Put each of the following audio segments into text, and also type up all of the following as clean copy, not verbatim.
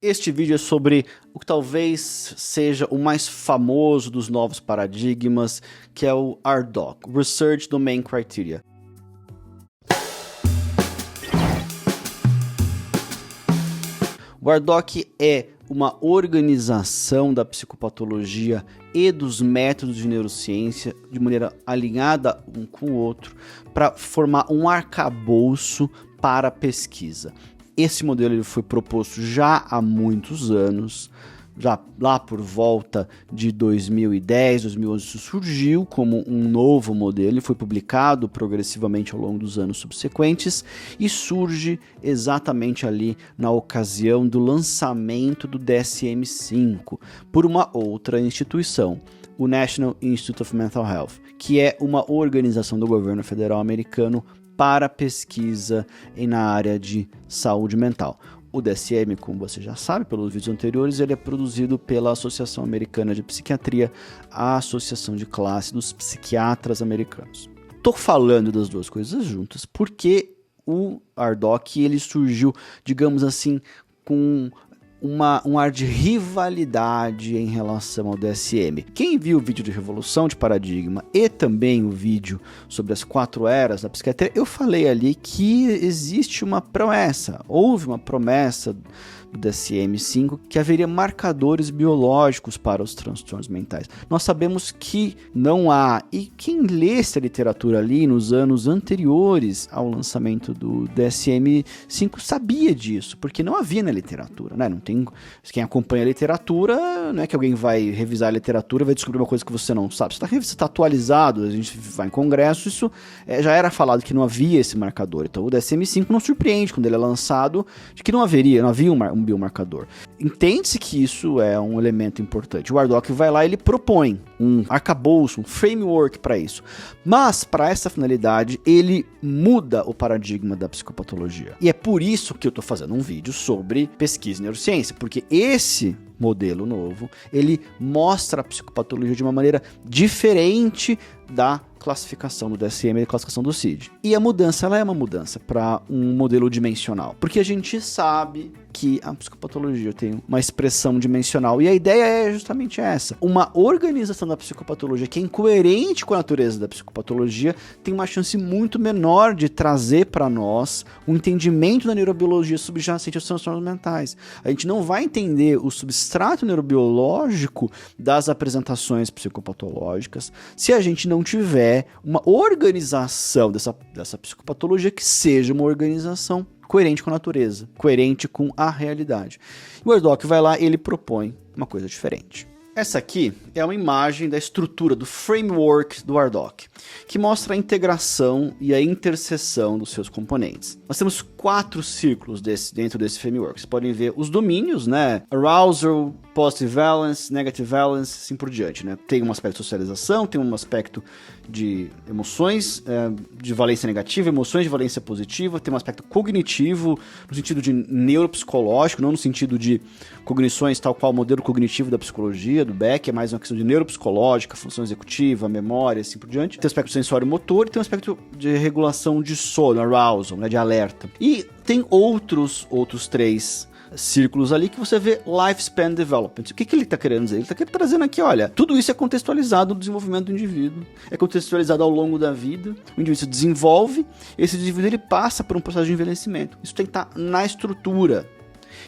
Este vídeo é sobre o que talvez seja o mais famoso dos novos paradigmas, que é o RDoC, Research Domain Criteria. O RDoC é uma organização da psicopatologia e dos métodos de neurociência de maneira alinhada um com o outro para formar um arcabouço para a pesquisa. Esse modelo ele foi proposto já há muitos anos, já lá por volta de 2010, 2011 isso surgiu como um novo modelo, ele foi publicado progressivamente ao longo dos anos subsequentes e surge exatamente ali na ocasião do lançamento do DSM-5 por uma outra instituição, o National Institute of Mental Health, que é uma organização do governo federal americano para pesquisa na área de saúde mental. O DSM, como você já sabe pelos vídeos anteriores, ele é produzido pela Associação Americana de Psiquiatria, a Associação de Classe dos Psiquiatras Americanos. Estou falando das duas coisas juntas porque o RDoC ele surgiu, digamos assim, com um ar de rivalidade em relação ao DSM. Quem viu o vídeo de Revolução de Paradigma e também o vídeo sobre as 4 eras da psiquiatria, eu falei ali que existe uma promessa, houve uma promessa do DSM-5 que haveria marcadores biológicos para os transtornos mentais. Nós sabemos que não há, e quem lê essa literatura ali nos anos anteriores ao lançamento do DSM-5 sabia disso, porque não havia na literatura, né? Não tem, quem acompanha a literatura, não é que alguém vai revisar a literatura e vai descobrir uma coisa que você não sabe. Você está atualizado, a gente vai em congresso, isso já era falado que não havia esse marcador. Então o DSM-5 não surpreende quando ele é lançado de que não havia um biomarcador. Entende-se que isso é um elemento importante. O RDoC vai lá e ele propõe um arcabouço, um framework para isso. Mas, para essa finalidade, ele muda o paradigma da psicopatologia. E é por isso que eu estou fazendo um vídeo sobre pesquisa e neurociência, porque esse modelo novo, ele mostra a psicopatologia de uma maneira diferente da classificação do DSM e da classificação do CID. E a mudança, ela é uma mudança para um modelo dimensional, porque a gente sabe que a psicopatologia tem uma expressão dimensional, e a ideia é justamente essa. Uma organização da psicopatologia que é incoerente com a natureza da psicopatologia tem uma chance muito menor de trazer para nós um entendimento da neurobiologia subjacente aos transtornos mentais. A gente não vai entender o substrato neurobiológico das apresentações psicopatológicas se a gente não tiver uma organização dessa psicopatologia que seja uma organização coerente com a natureza, coerente com a realidade. O RDoC vai lá e ele propõe uma coisa diferente. Essa aqui é uma imagem da estrutura, do framework do RDoC, que mostra a integração e a interseção dos seus componentes. Nós temos 4 círculos dentro desse framework. Vocês podem ver os domínios, né? Arousal, positive valence, negative valence, assim por diante, né? Tem um aspecto de socialização, tem um aspecto de emoções de valência negativa, emoções de valência positiva, tem um aspecto cognitivo, no sentido de neuropsicológico, não no sentido de cognições tal qual o modelo cognitivo da psicologia, do Beck, é mais uma questão de neuropsicológica, função executiva, memória, assim por diante. Tem um aspecto sensório-motor e tem um aspecto de regulação de sono, arousal, né, de alerta. E tem outros 3 círculos ali que você vê lifespan development. O que ele está querendo dizer? Ele está trazendo aqui, olha, tudo isso é contextualizado no desenvolvimento do indivíduo, é contextualizado ao longo da vida, o indivíduo se desenvolve, esse indivíduo ele passa por um processo de envelhecimento. Isso tem que estar na estrutura.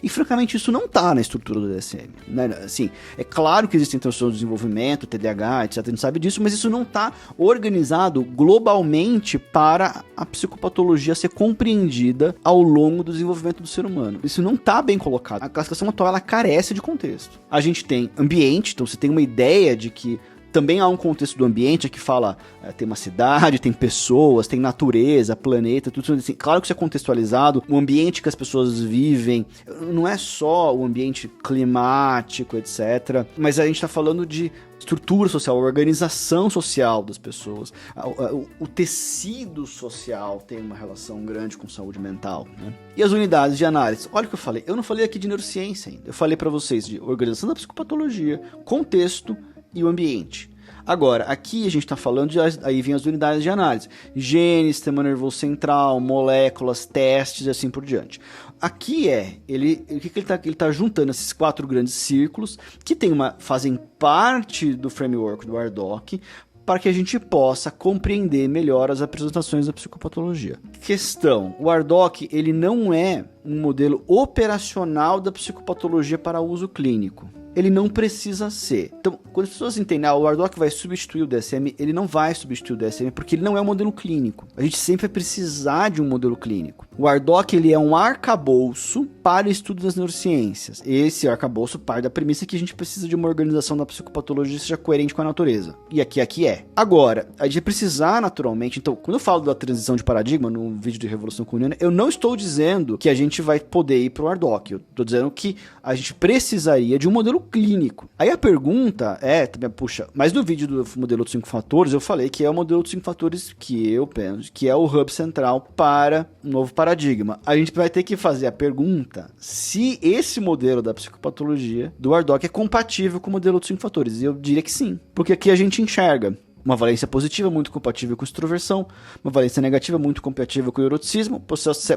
E, francamente, isso não está na estrutura do DSM. Né? Assim, é claro que existem transtornos de desenvolvimento, TDAH, etc. A gente sabe disso, mas isso não está organizado globalmente para a psicopatologia ser compreendida ao longo do desenvolvimento do ser humano. Isso não está bem colocado. A classificação atual ela carece de contexto. A gente tem ambiente, então você tem uma ideia de que também há um contexto do ambiente que fala, tem uma cidade, tem pessoas, tem natureza, planeta, tudo assim. Claro que isso é contextualizado, o ambiente que as pessoas vivem, não é só o ambiente climático, etc. Mas a gente está falando de estrutura social, a organização social das pessoas, o tecido social tem uma relação grande com saúde mental, né? E as unidades de análise, olha o que eu falei, eu não falei aqui de neurociência ainda, eu falei para vocês de organização da psicopatologia, contexto e o ambiente. Agora, aqui a gente está falando, aí vem as unidades de análise. Genes, sistema nervoso central, moléculas, testes e assim por diante. Aqui o que ele tá juntando esses 4 grandes círculos, que fazem parte do framework do ARDoc, para que a gente possa compreender melhor as apresentações da psicopatologia. Questão: o ARDoc ele não é um modelo operacional da psicopatologia para uso clínico. Ele não precisa ser. Então, quando as pessoas entendem, o ARDoc vai substituir o DSM, ele não vai substituir o DSM, porque ele não é um modelo clínico. A gente sempre vai precisar de um modelo clínico. O ARDoc ele é um arcabouço para o estudo das neurociências. Esse arcabouço parte da premissa que a gente precisa de uma organização da psicopatologia que seja coerente com a natureza. E aqui é. Agora, a gente vai precisar naturalmente... Então, quando eu falo da transição de paradigma no vídeo de Revolução Kuhniana, eu não estou dizendo que a gente vai poder ir para o ARDoc. Eu estou dizendo que a gente precisaria de um modelo clínico. Aí a pergunta mas no vídeo do modelo dos 5 fatores, eu falei que é o modelo dos 5 fatores que eu penso, que é o hub central para um novo paradigma. A gente vai ter que fazer a pergunta se esse modelo da psicopatologia do ARDoc é compatível com o modelo dos 5 fatores. E eu diria que sim, porque aqui a gente enxerga uma valência positiva muito compatível com extroversão, uma valência negativa muito compatível com o neuroticismo,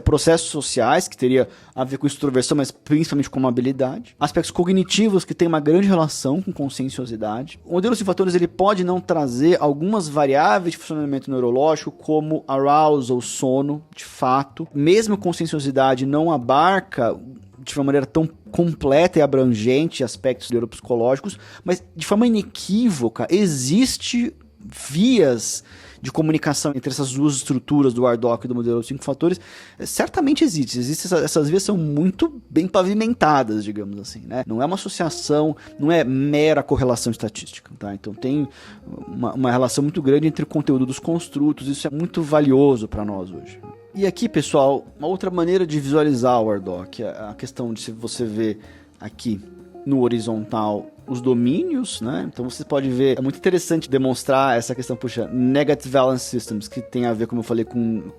processos sociais que teria a ver com extroversão, mas principalmente com habilidade, aspectos cognitivos que têm uma grande relação com conscienciosidade. O modelo de fatores ele pode não trazer algumas variáveis de funcionamento neurológico, como arousal, sono, de fato. Mesmo conscienciosidade não abarca de uma maneira tão completa e abrangente aspectos neuropsicológicos, mas de forma inequívoca existe vias de comunicação entre essas duas estruturas do ARDoc e do modelo dos 5 fatores. Certamente existem essas vias são muito bem pavimentadas, digamos assim, né? Não é uma associação, não é mera correlação estatística, tá? Então tem uma relação muito grande entre o conteúdo dos construtos, isso é muito valioso para nós hoje. E aqui, pessoal, uma outra maneira de visualizar o ARDoc, a questão de se você vê aqui no horizontal os domínios, né? Então você pode ver, é muito interessante demonstrar essa questão, Negative Valence Systems, que tem a ver, como eu falei, com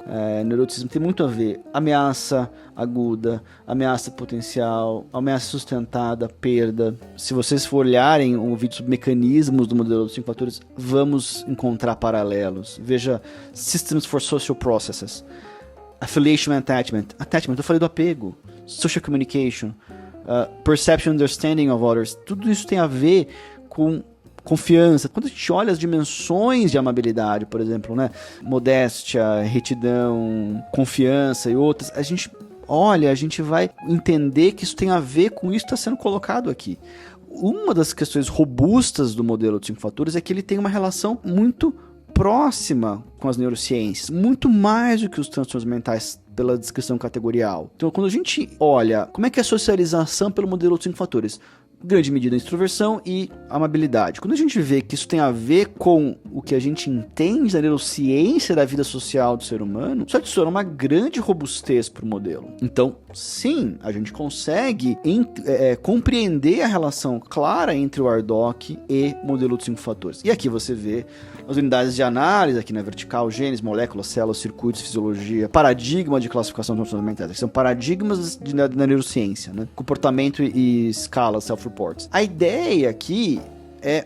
neuroticismo, tem muito a ver. Ameaça aguda, ameaça potencial, ameaça sustentada, perda. Se vocês for olharem o vídeo sobre mecanismos do modelo dos 5 fatores, vamos encontrar paralelos. Veja Systems for Social Processes, Affiliation and Attachment, eu falei do apego, Social Communication, Perception and Understanding of Others, tudo isso tem a ver com confiança. Quando a gente olha as dimensões de amabilidade, por exemplo, né? Modéstia, retidão, confiança e outras, a gente vai entender que isso tem a ver com isso que está sendo colocado aqui. Uma das questões robustas do modelo de 5 fatores é que ele tem uma relação muito próxima com as neurociências, muito mais do que os transtornos mentais pela descrição categorial. Então, quando a gente olha como é que é a socialização pelo modelo de 5 fatores, grande medida a extroversão e amabilidade. Quando a gente vê que isso tem a ver com o que a gente entende da neurociência da vida social do ser humano, isso adiciona uma grande robustez para o modelo. Então, sim, a gente consegue compreender a relação clara entre o ARDoc e modelo de 5 fatores. E aqui você vê as unidades de análise, aqui na vertical, genes, moléculas, células, circuitos, fisiologia, paradigma de classificação de transtornos mentais, que são paradigmas da neurociência, né? Comportamento e escala, self-reports. A ideia aqui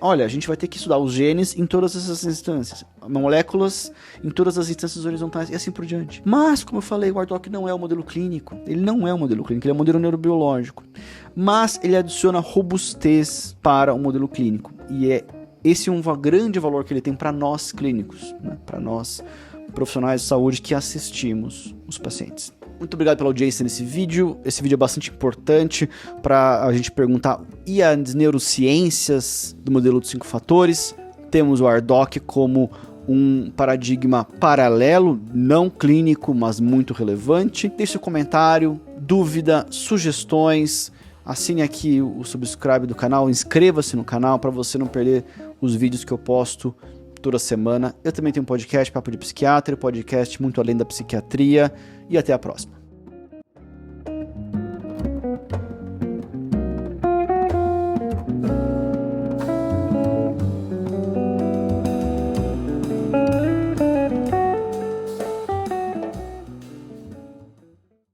a gente vai ter que estudar os genes em todas essas instâncias, moléculas em todas as instâncias horizontais e assim por diante. Mas, como eu falei, o ARDoc não é um modelo clínico. Ele não é um modelo clínico, ele é um modelo neurobiológico. Mas ele adiciona robustez para o modelo clínico. E esse é um grande valor que ele tem para nós clínicos, né? Para nós profissionais de saúde que assistimos os pacientes. Muito obrigado pela audiência nesse vídeo. Esse vídeo é bastante importante para a gente perguntar: e as neurociências do modelo de 5 fatores? Temos o ARDoc como um paradigma paralelo, não clínico, mas muito relevante. Deixe seu comentário, dúvida, sugestões. Assine aqui o subscribe do canal, inscreva-se no canal para você não perder os vídeos que eu posto toda semana. Eu também tenho um podcast, Papo de Psiquiatra, podcast Muito Além da Psiquiatria, e até a próxima.